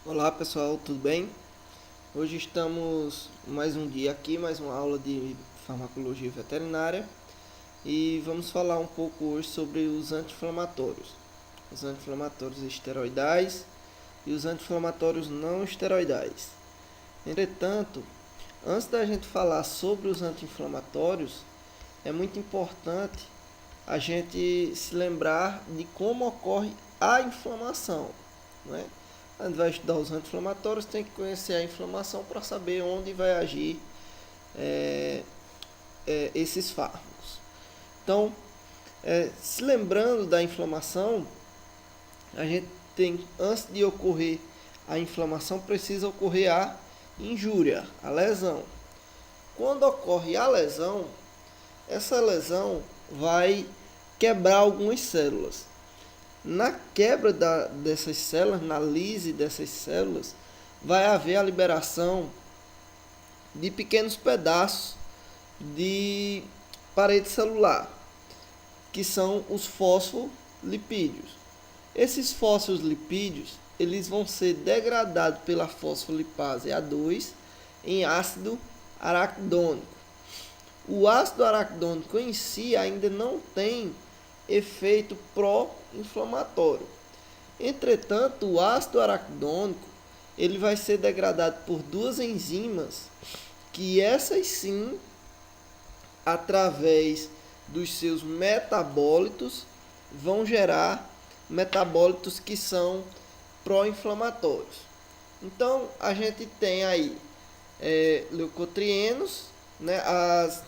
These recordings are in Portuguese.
Olá pessoal, tudo bem? Hoje estamos mais um dia aqui, mais uma aula de farmacologia veterinária e vamos falar um pouco hoje sobre os anti-inflamatórios esteroidais e os anti-inflamatórios não esteroidais. Entretanto, antes da gente falar sobre os anti-inflamatórios, é muito importante a gente se lembrar de como ocorre a inflamação, né? A gente vai estudar os anti-inflamatórios, tem que conhecer a inflamação para saber onde vai agir é, esses fármacos. Então, se lembrando da inflamação, a gente tem, antes de ocorrer a inflamação, precisa ocorrer a injúria, a lesão. Quando ocorre a lesão, essa lesão vai quebrar algumas células. Na quebra dessas células, na lise dessas células, vai haver a liberação de pequenos pedaços de parede celular, que são os fosfolipídios. Esses fosfolipídios, eles vão ser degradados pela fosfolipase A2 em ácido araquidônico. O ácido araquidônico em si ainda não tem efeito pró-inflamatório. Entretanto, o ácido araquidônico ele vai ser degradado por duas enzimas que essas sim, através dos seus metabólitos, vão gerar metabólitos que são pró-inflamatórios. Então, a gente tem aí leucotrienos, né? As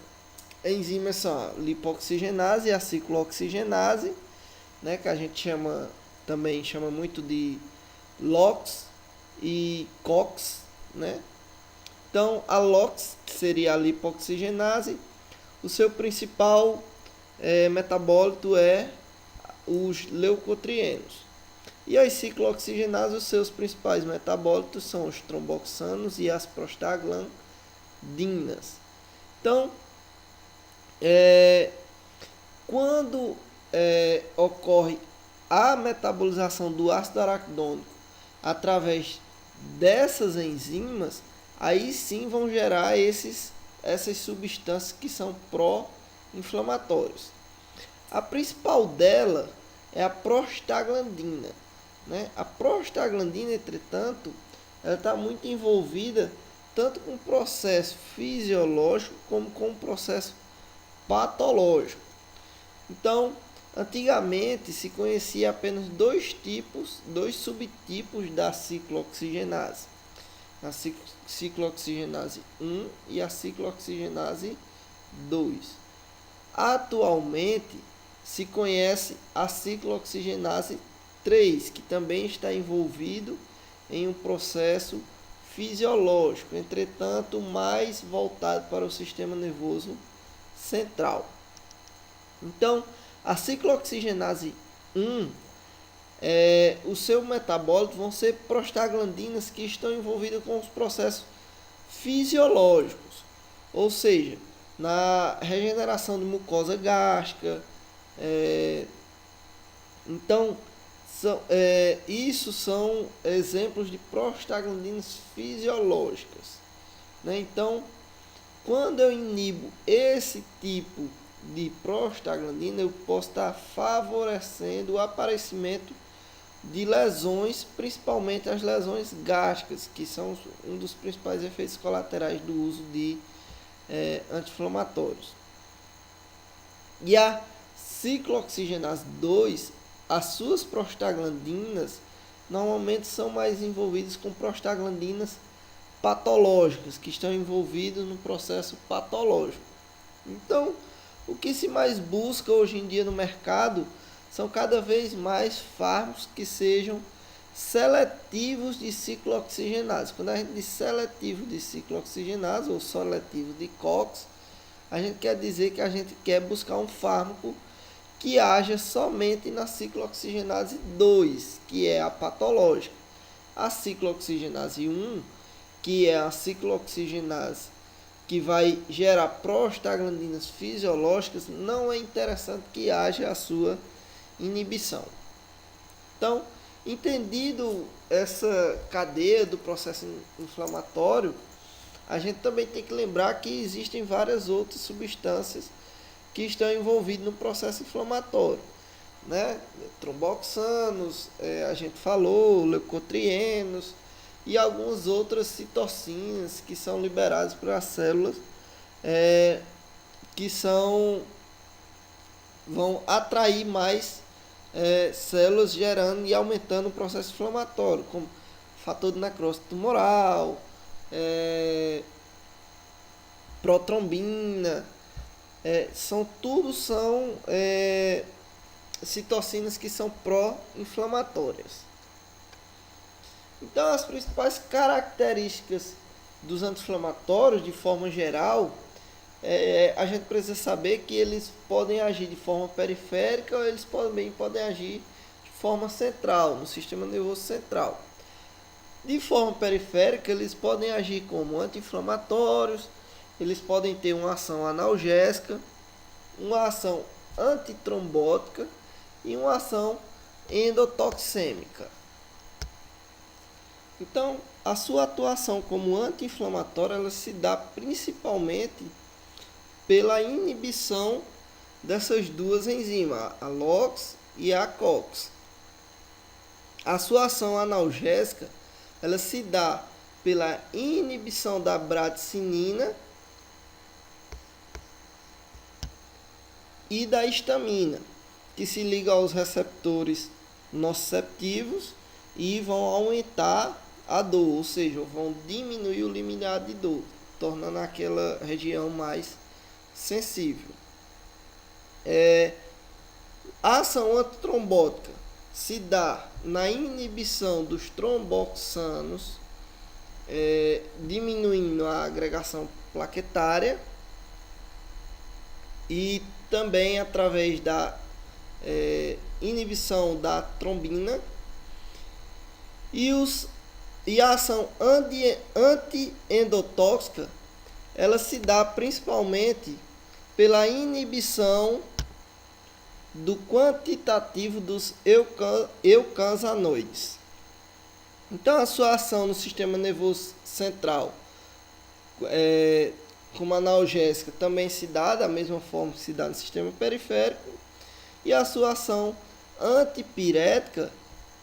enzimas são a lipoxigenase e a ciclooxigenase, né, que a gente também chama muito de LOX e COX, né? Então, a LOX, que seria a lipoxigenase, o seu principal metabólito é os leucotrienos. E as ciclooxigenases, os seus principais metabólitos são os tromboxanos e as prostaglandinas. Então, quando ocorre a metabolização do ácido araquidônico através dessas enzimas, aí sim vão gerar essas substâncias que são pró-inflamatórias. A principal dela é a prostaglandina, né? A prostaglandina, entretanto, ela está muito envolvida tanto com o processo fisiológico como com o processo patológico. Então, antigamente se conhecia apenas dois subtipos da ciclooxigenase. A ciclooxigenase 1 e a ciclooxigenase 2. Atualmente se conhece a ciclooxigenase 3, que também está envolvido em um processo fisiológico, entretanto mais voltado para o sistema nervoso central. Então, a ciclooxigenase 1, o seu metabólito vão ser prostaglandinas que estão envolvidas com os processos fisiológicos, ou seja, na regeneração de mucosa gástrica. Então, isso são exemplos de prostaglandinas fisiológicas, né? Então, quando eu inibo esse tipo de prostaglandina, eu posso estar favorecendo o aparecimento de lesões, principalmente as lesões gástricas, que são um dos principais efeitos colaterais do uso de anti-inflamatórios. E a ciclooxigenase 2, as suas prostaglandinas normalmente são mais envolvidas com prostaglandinas patológicas, que estão envolvidos no processo patológico. Então, o que se mais busca hoje em dia no mercado são cada vez mais fármacos que sejam seletivos de ciclooxigenase. Quando a gente diz seletivo de ciclooxigenase ou seletivo de COX, a gente quer dizer que a gente quer buscar um fármaco que haja somente na ciclooxigenase 2, que é a patológica. A ciclooxigenase 1, que é a ciclooxigenase que vai gerar prostaglandinas fisiológicas, não é interessante que haja a sua inibição. Então, Entendido essa cadeia do processo inflamatório, a gente também tem que lembrar que existem várias outras substâncias que estão envolvidas no processo inflamatório, né? Tromboxanos, a gente falou, leucotrienos e algumas outras citocinas que são liberadas para as células, que vão atrair mais células, gerando e aumentando o processo inflamatório, como fator de necrose tumoral, protrombina, são citocinas que são pró-inflamatórias. Então, as principais características dos anti-inflamatórios, de forma geral, a gente precisa saber que eles podem agir de forma periférica ou eles também podem agir de forma central, no sistema nervoso central. De forma periférica, eles podem agir como anti-inflamatórios, eles podem ter uma ação analgésica, uma ação antitrombótica e uma ação endotoxêmica. Então, a sua atuação como anti-inflamatória ela se dá principalmente pela inibição dessas duas enzimas, a LOX e a COX. A sua ação analgésica ela se dá pela inibição da bradicinina e da histamina, que se ligam aos receptores nociceptivos e vão aumentar a dor, ou seja, vão diminuir o limiar de dor, tornando aquela região mais sensível. A ação antitrombótica se dá na inibição dos tromboxanos, diminuindo a agregação plaquetária e também através da inibição da trombina e a ação anti-endotóxica ela se dá principalmente pela inibição do quantitativo dos eucansanoides. Então, a sua ação no sistema nervoso central, como analgésica, também se dá da mesma forma que se dá no sistema periférico. E a sua ação antipirética,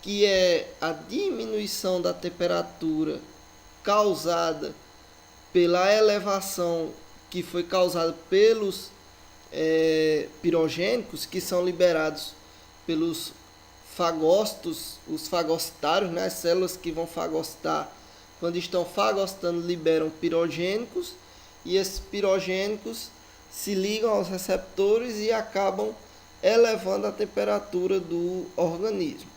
que é a diminuição da temperatura causada pela elevação que foi causada pelos pirogênicos, que são liberados pelos fagócitos, os fagocitários, né? As células que vão fagocitar, quando estão fagocitando, liberam pirogênicos, e esses pirogênicos se ligam aos receptores e acabam elevando a temperatura do organismo.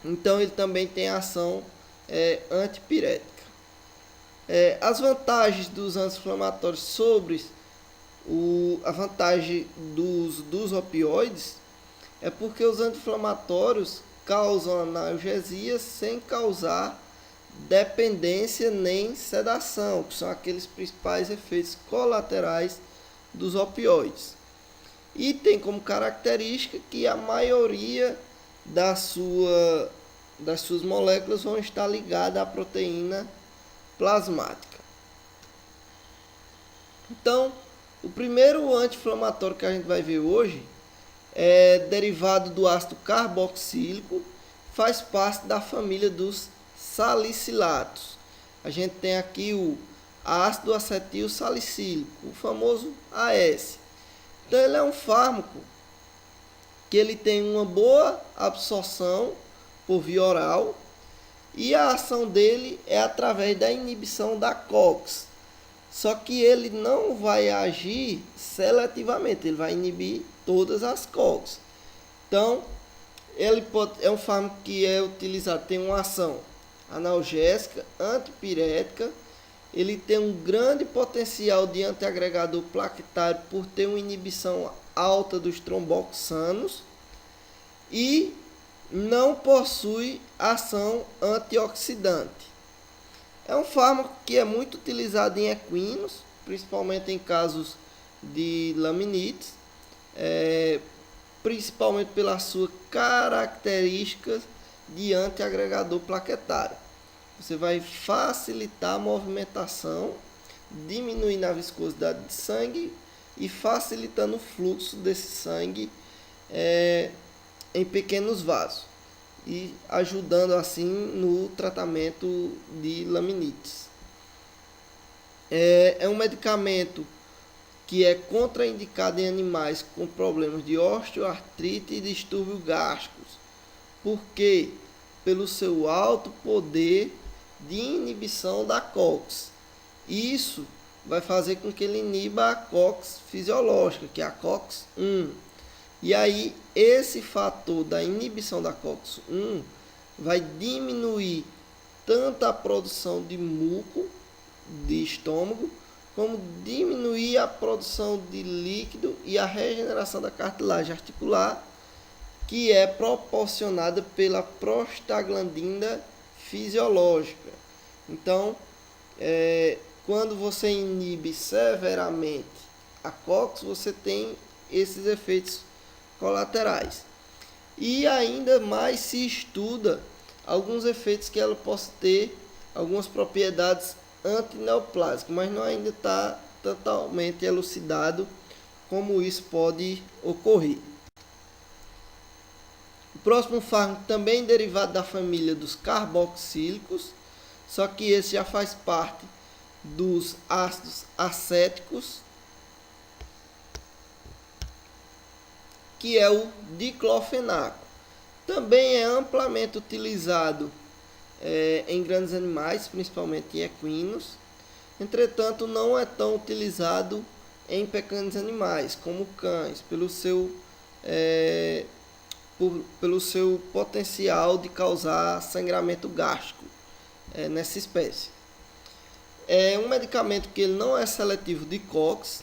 Então ele também tem ação antipirética. As vantagens dos anti-inflamatórios sobre a vantagem dos opioides é porque os anti-inflamatórios causam analgesia sem causar dependência nem sedação, que são aqueles principais efeitos colaterais dos opioides. E tem como característica que a maioria das suas moléculas vão estar ligadas à proteína plasmática. Então, o primeiro anti-inflamatório que a gente vai ver hoje é derivado do ácido carboxílico, faz parte da família dos salicilatos. A gente tem aqui o ácido acetil salicílico, o famoso AS. Então ele é um fármaco que ele tem uma boa absorção por via oral e a ação dele é através da inibição da COX. Só que ele não vai agir seletivamente, ele vai inibir todas as COX. Então, é um fármaco que é utilizado, tem uma ação analgésica, antipirética, ele tem um grande potencial de antiagregador plaquetário por ter uma inibição alta dos tromboxanos e não possui ação antioxidante. É um fármaco que é muito utilizado em equinos, principalmente em casos de laminites, principalmente pelas suas características de antiagregador plaquetário. Você vai facilitar a movimentação, diminuindo a viscosidade de sangue e facilitando o fluxo desse sangue em pequenos vasos e ajudando assim no tratamento de laminites. É um medicamento que é contraindicado em animais com problemas de osteoartrite e distúrbios gástricos, porque pelo seu alto poder de inibição da COX. Isso vai fazer com que ele iniba a COX fisiológica, que é a COX-1. E aí, esse fator da inibição da COX-1 vai diminuir tanto a produção de muco de estômago, como diminuir a produção de líquido e a regeneração da cartilagem articular, que é proporcionada pela prostaglandina fisiológica. Então, quando você inibe severamente a COX, você tem esses efeitos colaterais. E ainda mais se estuda alguns efeitos que ela possa ter, algumas propriedades antineoplásicas, mas não ainda está totalmente elucidado como isso pode ocorrer. O próximo fármaco também derivado da família dos carboxílicos, só que esse já faz parte dos ácidos acéticos, que é o diclofenaco. Também é amplamente utilizado em grandes animais, principalmente em equinos. Entretanto, não é tão utilizado em pequenos animais, como cães, pelo seu potencial de causar sangramento gástrico nessa espécie. É um medicamento que ele não é seletivo de COX,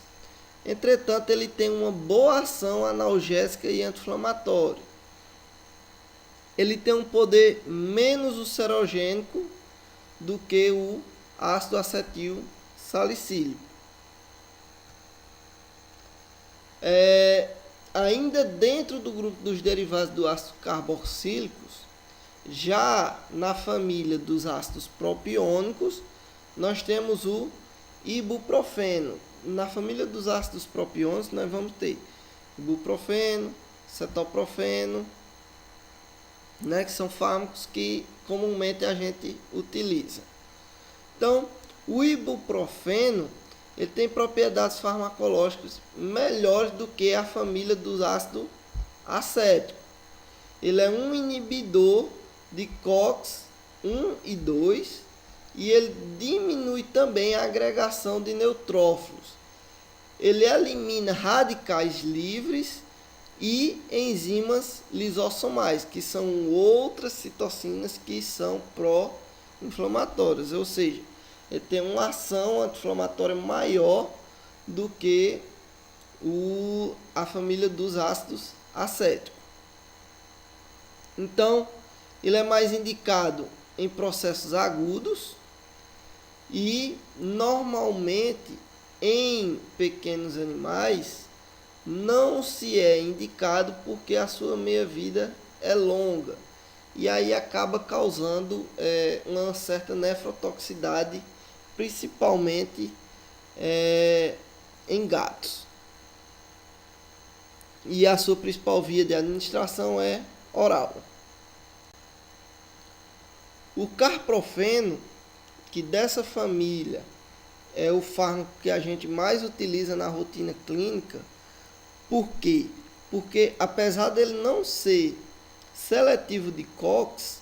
entretanto ele tem uma boa ação analgésica e anti-inflamatória. Ele tem um poder menos ulcerogênico do que o ácido acetil salicílico. Ainda dentro do grupo dos derivados do ácido carboxílicos, já na família dos ácidos propiônicos, nós temos o ibuprofeno. Na família dos ácidos propiônicos, nós vamos ter ibuprofeno, cetoprofeno, que são fármacos que comumente a gente utiliza. Então, o ibuprofeno ele tem propriedades farmacológicas melhores do que a família dos ácidos acéticos. Ele é um inibidor de COX 1 e 2 e ele diminui também a agregação de neutrófilos. Ele elimina radicais livres e enzimas lisossomais, que são outras citocinas que são pró-inflamatórias, ou seja, ele tem uma ação anti-inflamatória maior do que a família dos ácidos acéticos. Então, ele é mais indicado em processos agudos e, normalmente, em pequenos animais, não se é indicado porque a sua meia-vida é longa. E aí acaba causando uma certa nefrotoxicidade, principalmente em gatos. E a sua principal via de administração é oral. O carprofeno, que dessa família é o fármaco que a gente mais utiliza na rotina clínica. Por quê? Porque apesar dele não ser seletivo de COX,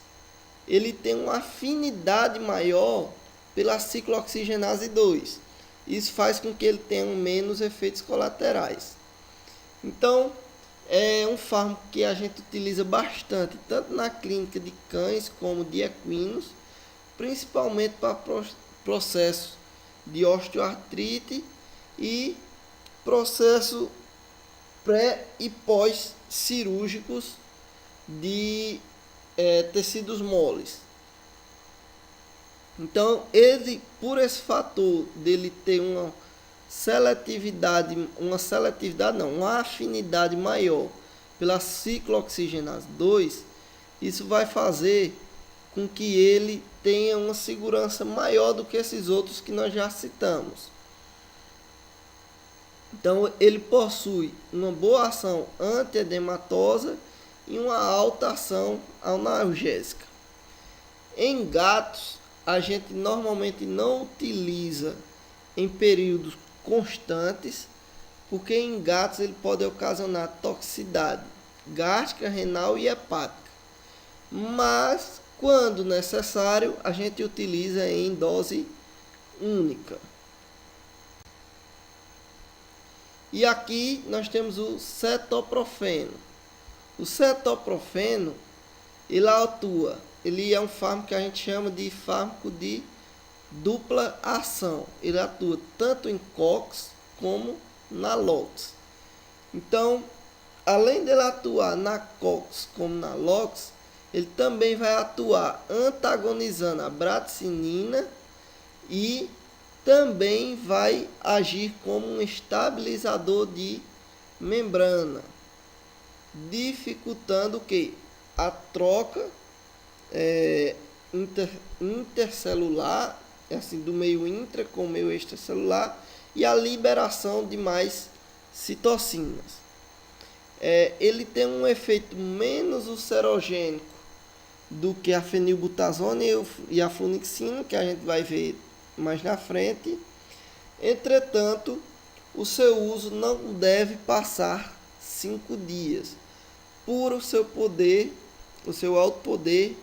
ele tem uma afinidade maior pela ciclooxigenase 2. Isso faz com que ele tenha menos efeitos colaterais. Então, é um fármaco que a gente utiliza bastante, tanto na clínica de cães como de equinos, principalmente para processo de osteoartrite e processo pré e pós cirúrgicos de tecidos moles. Então, ele, por esse fator dele ter uma afinidade maior pela ciclooxigenase 2, Isso vai fazer com que ele tenha uma segurança maior do que esses outros que nós já citamos. Então, ele possui uma boa ação antiedematosa e uma alta ação analgésica. Em gatos, a gente normalmente não utiliza em períodos constantes, porque em gatos ele pode ocasionar toxicidade gástrica, renal e hepática. Mas, quando necessário, a gente utiliza em dose única. E aqui nós temos o cetoprofeno. O cetoprofeno, ele é um fármaco que a gente chama de fármaco de dupla ação. Ele atua tanto em COX como na LOX. Então, além dele atuar na COX como na LOX, ele também vai atuar antagonizando a bradicinina e também vai agir como um estabilizador de membrana, dificultando o que? A troca intercelular, assim, do meio intra com o meio extracelular, e a liberação de mais citocinas. Ele tem um efeito menos ulcerogênico do que a fenilbutazona e a flunixina, que a gente vai ver mais na frente. Entretanto, o seu uso não deve passar 5 dias, por o seu poder, o seu alto poder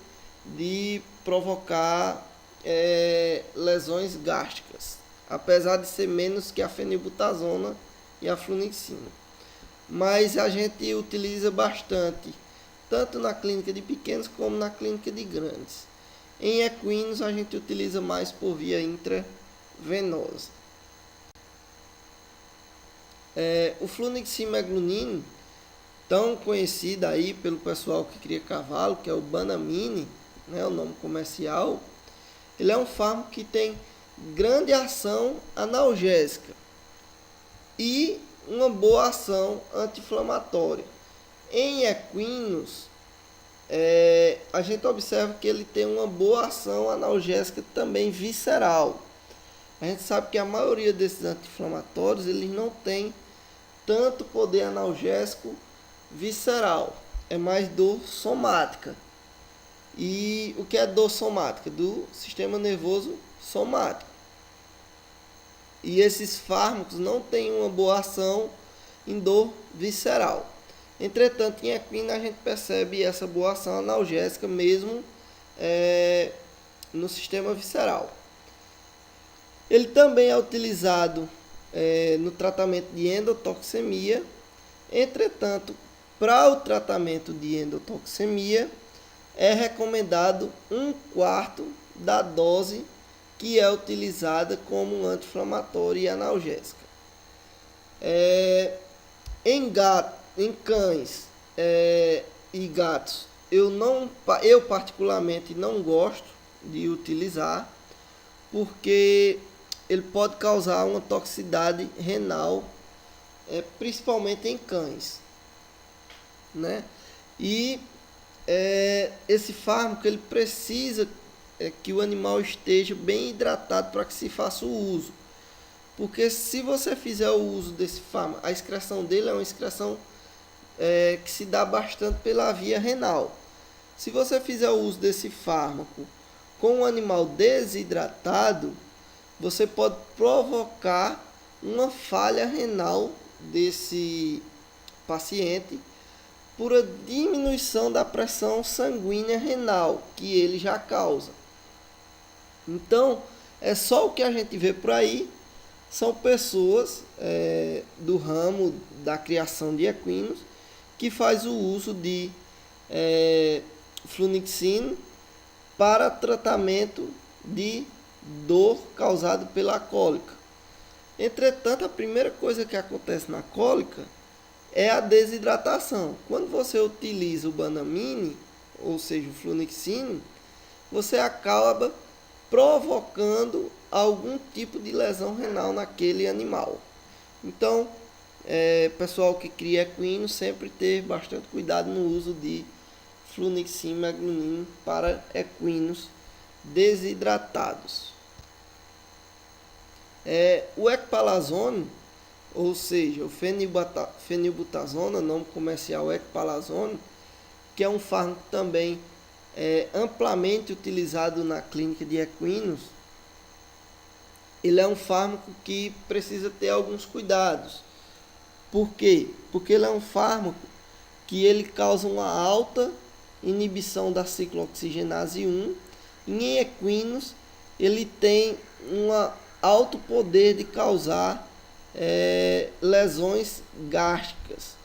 de provocar lesões gástricas, apesar de ser menos que a fenilbutazona e a flunixina. Mas a gente utiliza bastante, tanto na clínica de pequenos como na clínica de grandes. Em equinos a gente utiliza mais por via intravenosa. O fluniximab, tão conhecido aí pelo pessoal que cria cavalo, que é o Banamine, né, o nome comercial, ele é um fármaco que tem grande ação analgésica e uma boa ação anti-inflamatória. Em equinos, a gente observa que ele tem uma boa ação analgésica também visceral. A gente sabe que a maioria desses anti-inflamatórios eles não tem tanto poder analgésico visceral, é mais dor somática. E o que é dor somática? Do sistema nervoso somático. E esses fármacos não têm uma boa ação em dor visceral. Entretanto, em equino a gente percebe essa boa ação analgésica mesmo no sistema visceral. Ele também é utilizado no tratamento de endotoxemia. Entretanto, para o tratamento de endotoxemia, é recomendado 1/4 da dose que é utilizada como anti-inflamatória e analgésica. Em cães e gatos, eu particularmente não gosto de utilizar, porque ele pode causar uma toxicidade renal, principalmente em cães, né? E esse fármaco ele precisa que o animal esteja bem hidratado para que se faça o uso, porque se você fizer o uso desse fármaco, a excreção dele é uma excreção que se dá bastante pela via renal. Se você fizer o uso desse fármaco com um animal desidratado, você pode provocar uma falha renal desse paciente por a diminuição da pressão sanguínea renal que ele já causa. Então, é só o que a gente vê por aí, são pessoas do ramo da criação de equinos que faz o uso de flunixina para tratamento de dor causada pela cólica. Entretanto, a primeira coisa que acontece na cólica é a desidratação. Quando você utiliza o Banamine, ou seja, o flunixina, você acaba provocando algum tipo de lesão renal naquele animal. Então, pessoal que cria equino, sempre ter bastante cuidado no uso de flunixin meglinin para equinos desidratados. O equipalazone, ou seja, o fenilbutazona, nome comercial equipalazone, que é um fármaco também amplamente utilizado na clínica de equinos, ele é um fármaco que precisa ter alguns cuidados. Por quê? Porque ele é um fármaco que ele causa uma alta inibição da ciclooxigenase 1. Em equinos, ele tem um alto poder de causar lesões gástricas.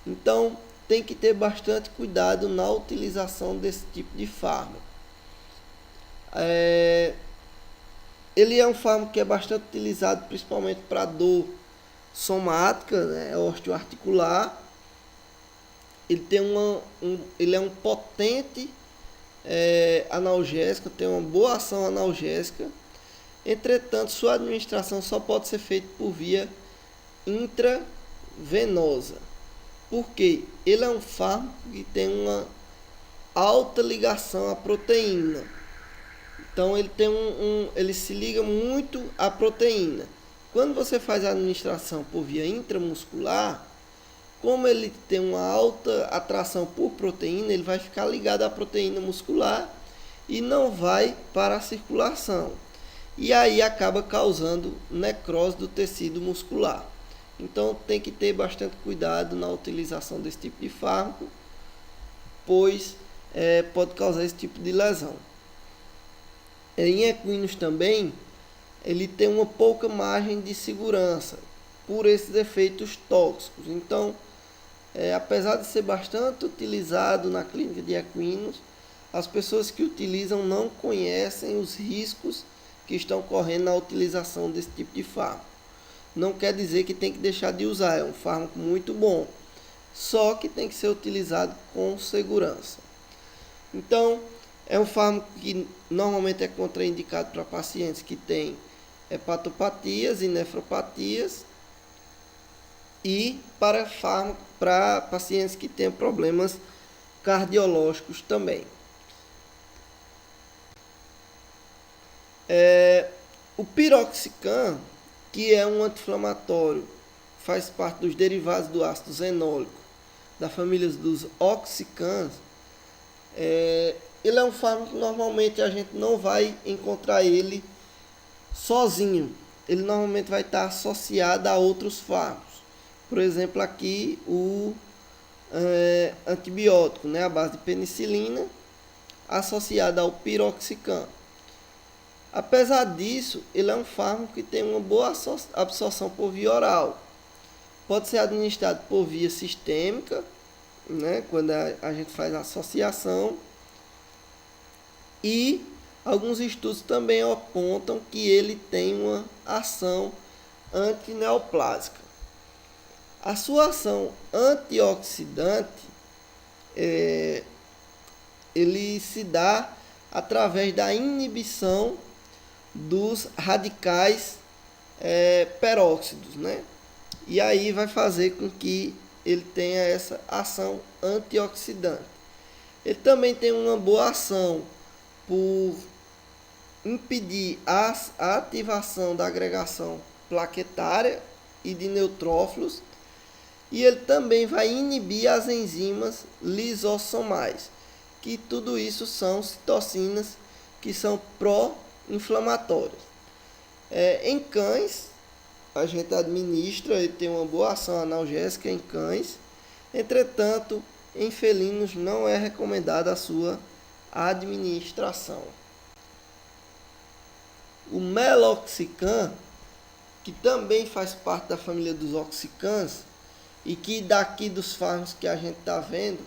Então, tem que ter bastante cuidado na utilização desse tipo de fármaco. Ele é um fármaco que é bastante utilizado principalmente para dor somática, né, osteoarticular. Ele é um potente analgésico, tem uma boa ação analgésica. Entretanto, sua administração só pode ser feita por via intravenosa. Porque ele é um fármaco que tem uma alta ligação à proteína. Então ele se liga muito à proteína. Quando você faz a administração por via intramuscular, como ele tem uma alta atração por proteína, ele vai ficar ligado à proteína muscular e não vai para a circulação. E aí acaba causando necrose do tecido muscular. Então tem que ter bastante cuidado na utilização desse tipo de fármaco, pois pode causar esse tipo de lesão. Em equinos também, ele tem uma pouca margem de segurança por esses efeitos tóxicos. Então, apesar de ser bastante utilizado na clínica de equinos, as pessoas que utilizam não conhecem os riscos que estão correndo na utilização desse tipo de fármaco. Não quer dizer que tem que deixar de usar, é um fármaco muito bom, só que tem que ser utilizado com segurança. Então, é um fármaco que normalmente é contraindicado para pacientes que têm hepatopatias e nefropatias e para pacientes que têm problemas cardiológicos também. O piroxicam, que é um anti-inflamatório, faz parte dos derivados do ácido zenólico, da família dos oxicans. Ele é um fármaco que normalmente a gente não vai encontrar ele sozinho. Ele normalmente vai estar associado a outros fármacos. Por exemplo, aqui o antibiótico, né, a base de penicilina, associado ao piroxicam. Apesar disso, ele é um fármaco que tem uma boa absorção por via oral. Pode ser administrado por via sistêmica, né, quando a gente faz a associação. E alguns estudos também apontam que ele tem uma ação antineoplásica. A sua ação antioxidante ele se dá através da inibição dos radicais peróxidos, né? E aí vai fazer com que ele tenha essa ação antioxidante. Ele também tem uma boa ação por impedir a ativação da agregação plaquetária e de neutrófilos, e ele também vai inibir as enzimas lisossomais, que tudo isso são citocinas que são pró-inflamatórias. Em cães, a gente administra, ele tem uma boa ação analgésica em cães, entretanto, em felinos não é recomendada a sua administração. O meloxicam, que também faz parte da família dos oxicans, e que daqui dos fármacos que a gente está vendo,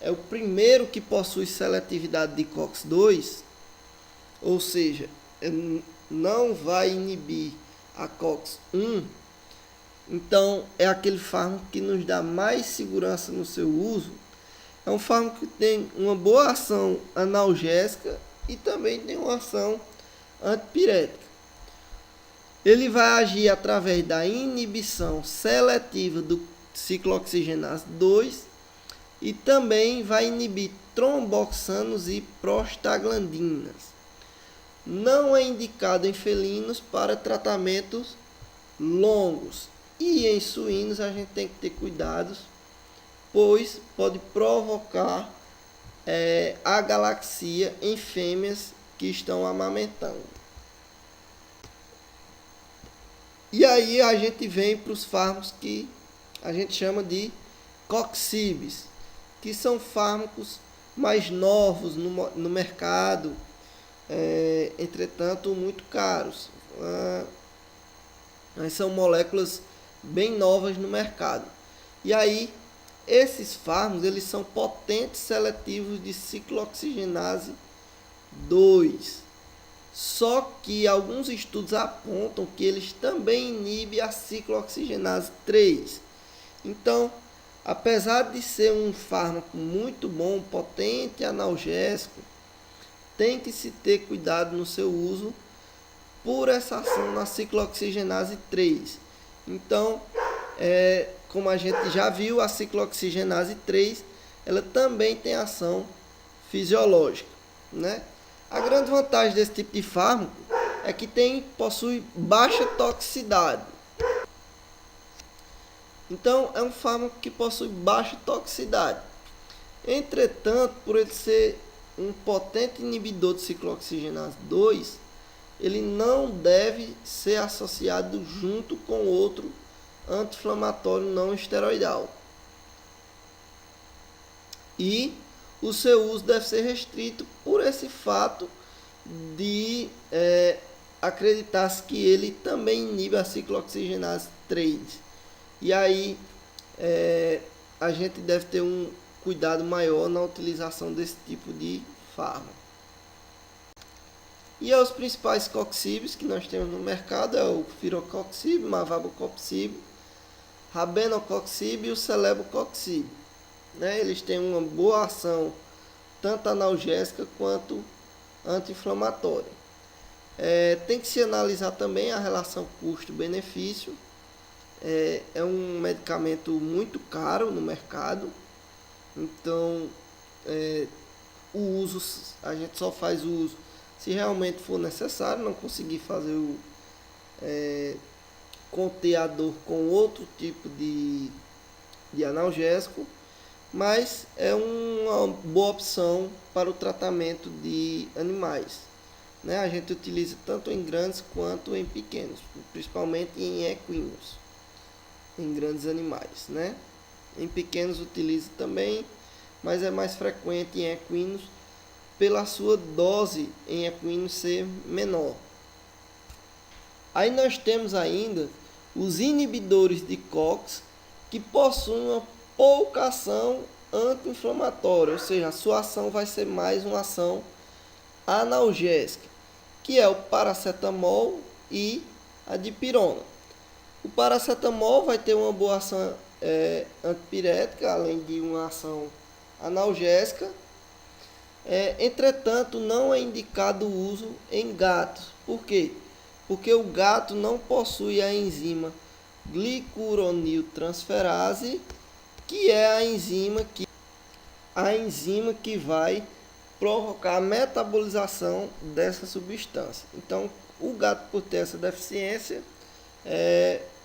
é o primeiro que possui seletividade de COX-2, ou seja, não vai inibir a COX-1. Então, é aquele fármaco que nos dá mais segurança no seu uso. É um fármaco que tem uma boa ação analgésica e também tem uma ação antipirética. Ele vai agir através da inibição seletiva do ciclooxigenase 2 e também vai inibir tromboxanos e prostaglandinas. Não é indicado em felinos para tratamentos longos, e em suínos a gente tem que ter cuidados, pois pode provocar agalaxia em fêmeas que estão amamentando. E aí a gente vem para os fármacos que a gente chama de coxibes, que são fármacos mais novos no mercado, entretanto muito caros. Mas são moléculas bem novas no mercado. E aí esses fármacos eles são potentes seletivos de ciclooxigenase 2. Só que alguns estudos apontam que eles também inibem a ciclooxigenase 3. Então, apesar de ser um fármaco muito bom, potente, analgésico, tem que se ter cuidado no seu uso por essa ação na ciclooxigenase 3. Então, como a gente já viu, a ciclooxigenase 3 ela também tem ação fisiológica, né? A grande vantagem desse tipo de fármaco é que possui baixa toxicidade. Então, é um fármaco que possui baixa toxicidade. Entretanto, por ele ser um potente inibidor de ciclooxigenase 2, ele não deve ser associado junto com outro anti-inflamatório não esteroidal. E o seu uso deve ser restrito por esse fato de acreditar-se que ele também inibe a ciclooxigenase 3. E aí a gente deve ter um cuidado maior na utilização desse tipo de fármaco. E os principais coxibes que nós temos no mercado é o firocoxib, mavabocoxib, rabenocoxib e o celebocoxib. Eles têm uma boa ação tanto analgésica quanto anti-inflamatória. Tem que se analisar também a relação custo-benefício. É um medicamento muito caro no mercado, então o uso, a gente só faz o uso se realmente for necessário, não conseguir fazer conter a dor com outro tipo de analgésico, mas é uma boa opção para o tratamento de animais. A gente utiliza tanto em grandes quanto em pequenos, principalmente em equinos, em grandes animais. Em pequenos utiliza também, mas é mais frequente em equinos pela sua dose em equinos ser menor. Aí nós temos ainda os inibidores de COX, que possuem uma pouca ação anti-inflamatória, ou seja, a sua ação vai ser mais uma ação analgésica, que é o paracetamol e a dipirona. O paracetamol vai ter uma boa ação antipirética, além de uma ação analgésica. Entretanto, não é indicado o uso em gatos. Por quê? Porque o gato não possui a enzima glicuroniltransferase, que é a enzima que vai provocar a metabolização dessa substância. Então, o gato, por ter essa deficiência,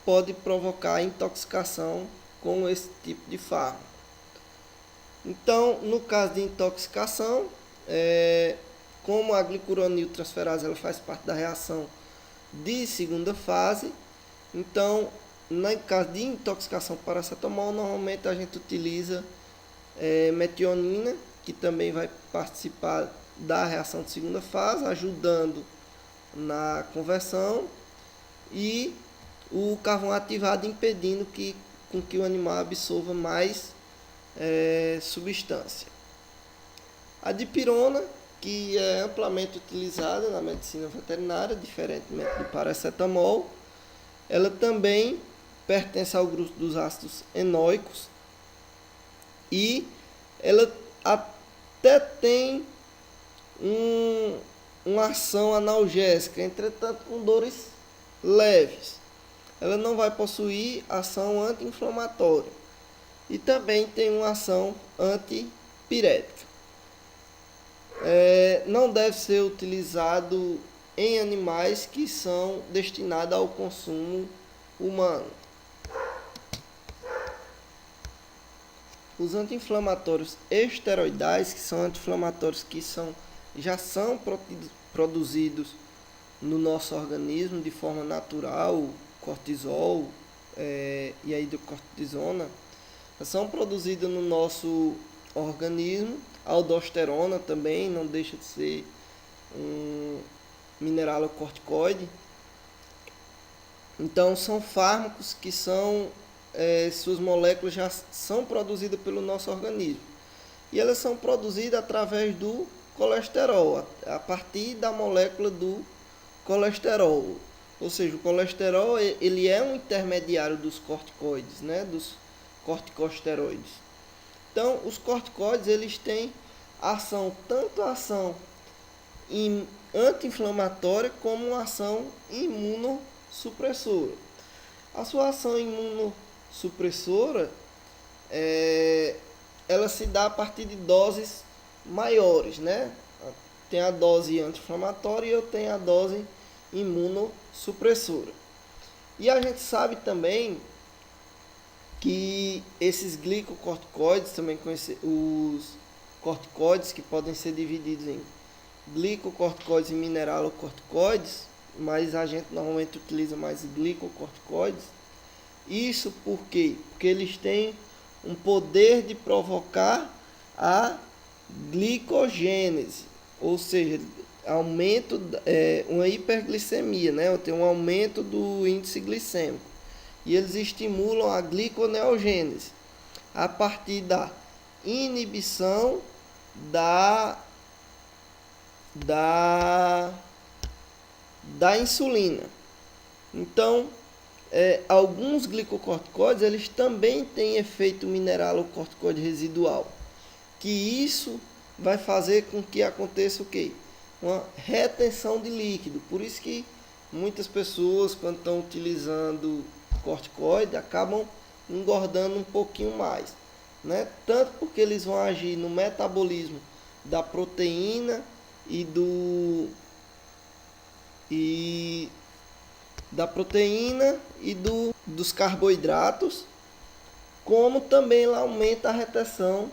pode provocar intoxicação com esse tipo de fármaco. Então, no caso de intoxicação, como a glicuroniltransferase ela faz parte da reação de segunda fase, então, no caso de intoxicação por paracetamol, normalmente a gente utiliza metionina, que também vai participar da reação de segunda fase, ajudando na conversão, e o carvão ativado impedindo com que o animal absorva mais substância. A dipirona, que é amplamente utilizada na medicina veterinária, diferentemente do paracetamol, ela também pertence ao grupo dos ácidos enóicos e ela até tem uma ação analgésica, entretanto com dores leves. Ela não vai possuir ação anti-inflamatória. e também tem uma ação antipirética. Não deve ser utilizado em animais que são destinados ao consumo humano. Os anti-inflamatórios esteroidais, que são anti-inflamatórios que já são produzidos no nosso organismo de forma natural, cortisol e a hidrocortisona, são produzidos no nosso organismo. A aldosterona também não deixa de ser um mineralocorticoide. Então são fármacos que suas moléculas já são produzidas pelo nosso organismo. E elas são produzidas através do colesterol, a partir da molécula do colesterol. Ou seja, o colesterol ele é um intermediário dos corticoides, né? Dos corticosteroides. Então, os corticoides eles têm tanto ação anti-inflamatória como uma ação imunossupressora. A sua ação imunossupressora ela se dá a partir de doses maiores, né? Tem a dose anti-inflamatória e eu tenho a dose imunossupressora. E a gente sabe também que esses glicocorticoides, também os corticoides, que podem ser divididos em glicocorticoides e mineralocorticoides, mas a gente normalmente utiliza mais glicocorticoides. Isso por quê? Porque eles têm um poder de provocar a glicogênese, ou seja, aumento, uma hiperglicemia, né? Tem um aumento do índice glicêmico. E eles estimulam a gliconeogênese a partir da inibição da insulina. Então, alguns glicocorticoides eles também têm efeito mineralocorticoide residual, que isso vai fazer com que aconteça o quê? Uma retenção de líquido. Por isso que muitas pessoas, quando estão utilizando corticoide, acabam engordando um pouquinho mais, né? Tanto porque eles vão agir no metabolismo da proteína e dos carboidratos, como também ela aumenta a retenção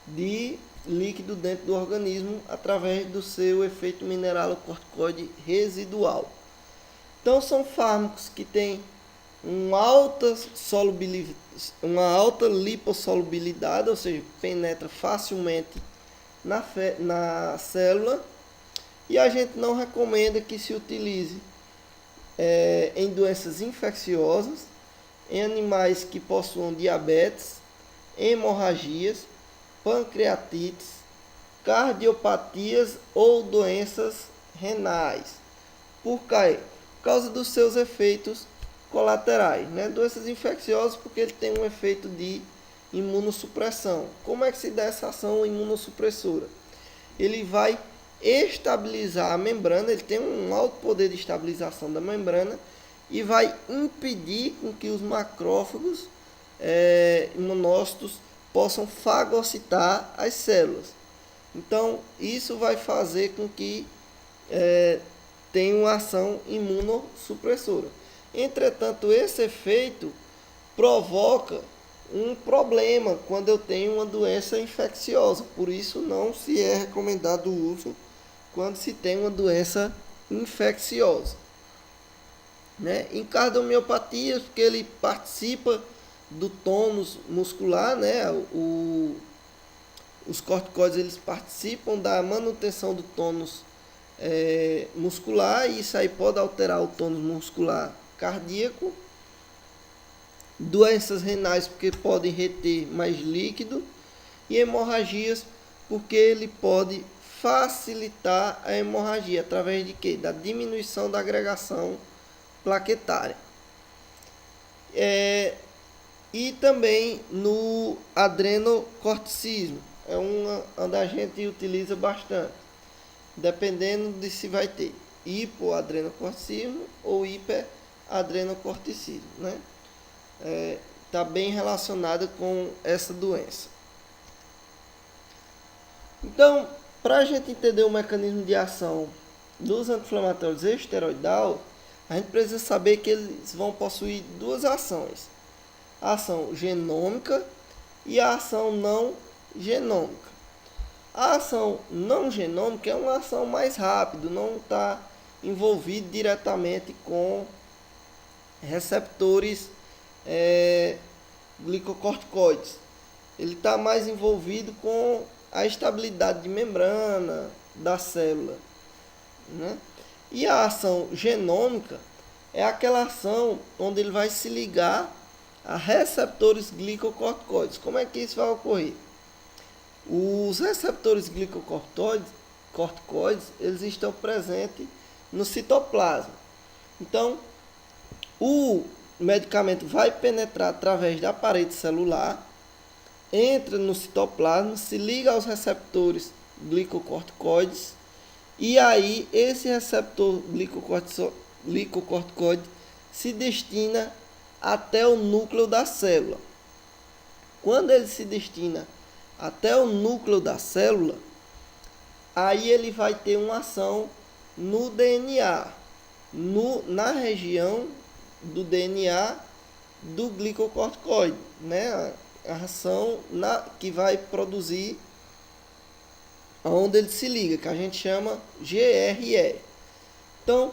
de líquido dentro do organismo através do seu efeito mineralocorticoide residual. Então são fármacos que têm uma alta lipossolubilidade, ou seja, penetra facilmente na célula, e a gente não recomenda que se utilize em doenças infecciosas, em animais que possuam diabetes, hemorragias, pancreatites, cardiopatias ou doenças renais. Por causa dos seus efeitos colaterais, né? Doenças infecciosas porque ele tem um efeito de imunossupressão. Como é que se dá essa ação imunossupressora? Ele vai estabilizar a membrana, ele tem um alto poder de estabilização da membrana e vai impedir com que os macrófagos imunócitos possam fagocitar as células. Então, isso vai fazer com que tenha uma ação imunossupressora. Entretanto, esse efeito provoca um problema quando eu tenho uma doença infecciosa. Por isso, não se é recomendado o uso quando se tem uma doença infecciosa, né? Em cardiomiopatia, porque ele participa do tônus muscular, né? Os corticoides eles participam da manutenção do tônus muscular, e isso aí pode alterar o tônus muscular cardíaco. Doenças renais, porque podem reter mais líquido, e hemorragias, porque ele pode facilitar a hemorragia através de quê? Da diminuição da agregação plaquetária. E também no adrenocorticismo, é onde a gente utiliza bastante, dependendo de se vai ter hipoadrenocorticismo ou hiperadrenocorticismo, né? está bem relacionada com essa doença. Então, para a gente entender o mecanismo de ação dos anti-inflamatórios esteroidal, a gente precisa saber que eles vão possuir duas ações: a ação genômica e a ação não genômica. A ação não genômica é uma ação mais rápida, não está envolvido diretamente com receptores glicocorticoides. Ele está mais envolvido com a estabilidade de membrana da célula, né? E a ação genômica é aquela ação onde ele vai se ligar a receptores glicocorticoides. Como é que isso vai ocorrer? Os receptores glicocorticoides, eles estão presentes no citoplasma. Então, o medicamento vai penetrar através da parede celular, entra no citoplasma, se liga aos receptores glicocorticoides, e aí esse receptor glicocorticoide se destina até o núcleo da célula. Quando ele se destina até o núcleo da célula, aí ele vai ter uma ação no DNA, na região do DNA do glicocorticoide, né? A ação que vai produzir onde ele se liga, que a gente chama GRE. Então,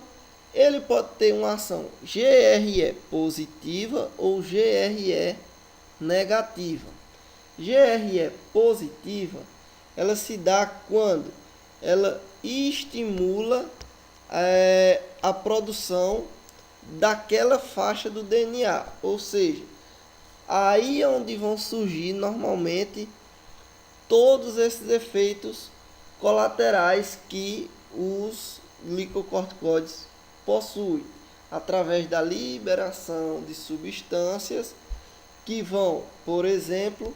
ele pode ter uma ação GRE positiva ou GRE negativa. GRE positiva, ela se dá quando ela estimula a produção daquela faixa do DNA, ou seja, aí é onde vão surgir normalmente todos esses efeitos colaterais que os glicocorticoides possuem, através da liberação de substâncias que vão, por exemplo,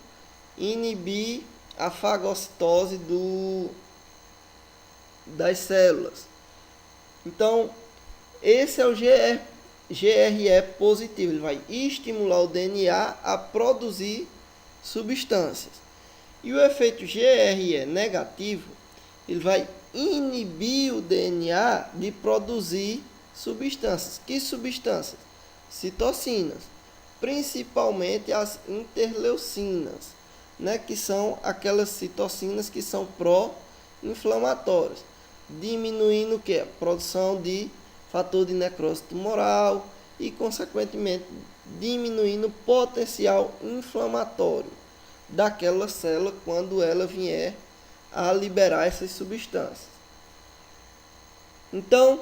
inibir a fagocitose das células. Então, esse é o GRE positivo, ele vai estimular o DNA a produzir substâncias. E o efeito GRE negativo, ele vai inibir o DNA de produzir substâncias. Que substâncias? Citocinas, principalmente as interleucinas, né, que são aquelas citocinas que são pró-inflamatórias, diminuindo o que? A produção de fator de necrose tumoral e, consequentemente, diminuindo o potencial inflamatório daquela célula quando ela vier a liberar essas substâncias. Então,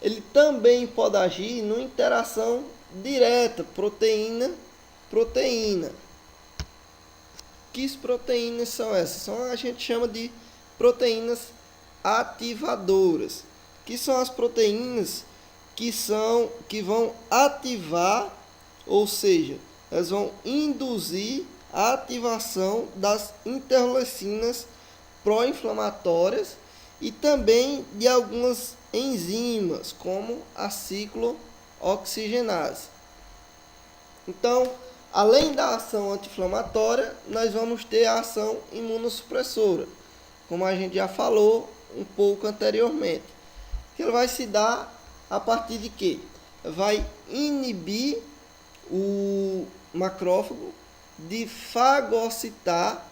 ele também pode agir numa interação direta, proteína-proteína. Que proteínas são essas? A gente chama de proteínas ativadoras, que são as proteínas que vão ativar, ou seja, elas vão induzir a ativação das interleucinas pró-inflamatórias e também de algumas enzimas, como a ciclooxigenase. Então, além da ação anti-inflamatória, nós vamos ter a ação imunossupressora, como a gente já falou um pouco anteriormente, que ela vai se dar a partir de quê? Vai inibir o macrófago de fagocitar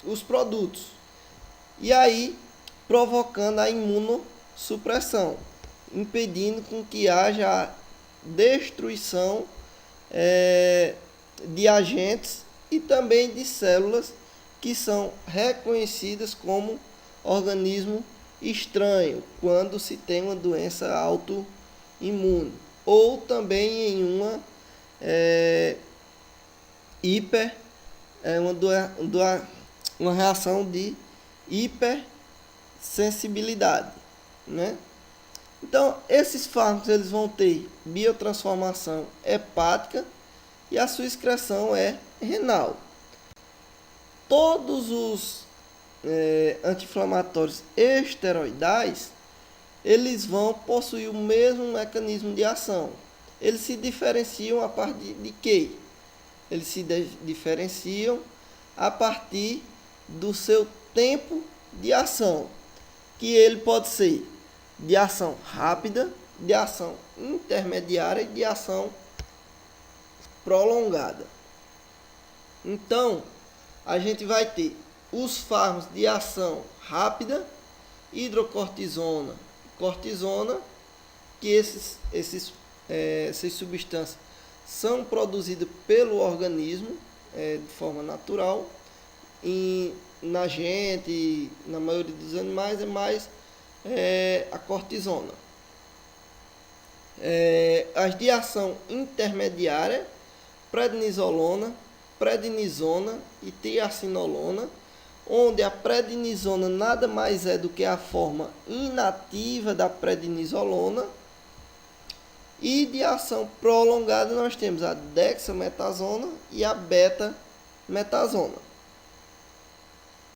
os produtos, e aí provocando a imunossupressão, impedindo com que haja a destruição de agentes e também de células que são reconhecidas como organismo estranho quando se tem uma doença autoimune, ou também em uma uma reação de hipersensibilidade, né? Então, esses fármacos eles vão ter biotransformação hepática e a sua excreção é renal. Todos os anti-inflamatórios esteroidais, eles vão possuir o mesmo mecanismo de ação. eles se diferenciam a partir de quê? Eles se diferenciam a partir do seu tempo de ação, que ele pode ser de ação rápida, de ação intermediária e de ação prolongada. Então, a gente vai ter os fármacos de ação rápida, hidrocortisona, cortisona, que essas substâncias são produzidas pelo organismo de forma natural. Na gente, na maioria dos animais, é mais a cortisona. As de ação intermediária, prednisolona, prednisona e triacinolona, onde a prednisona nada mais é do que a forma inativa da prednisolona. E de ação prolongada nós temos a dexametasona e a betametasona.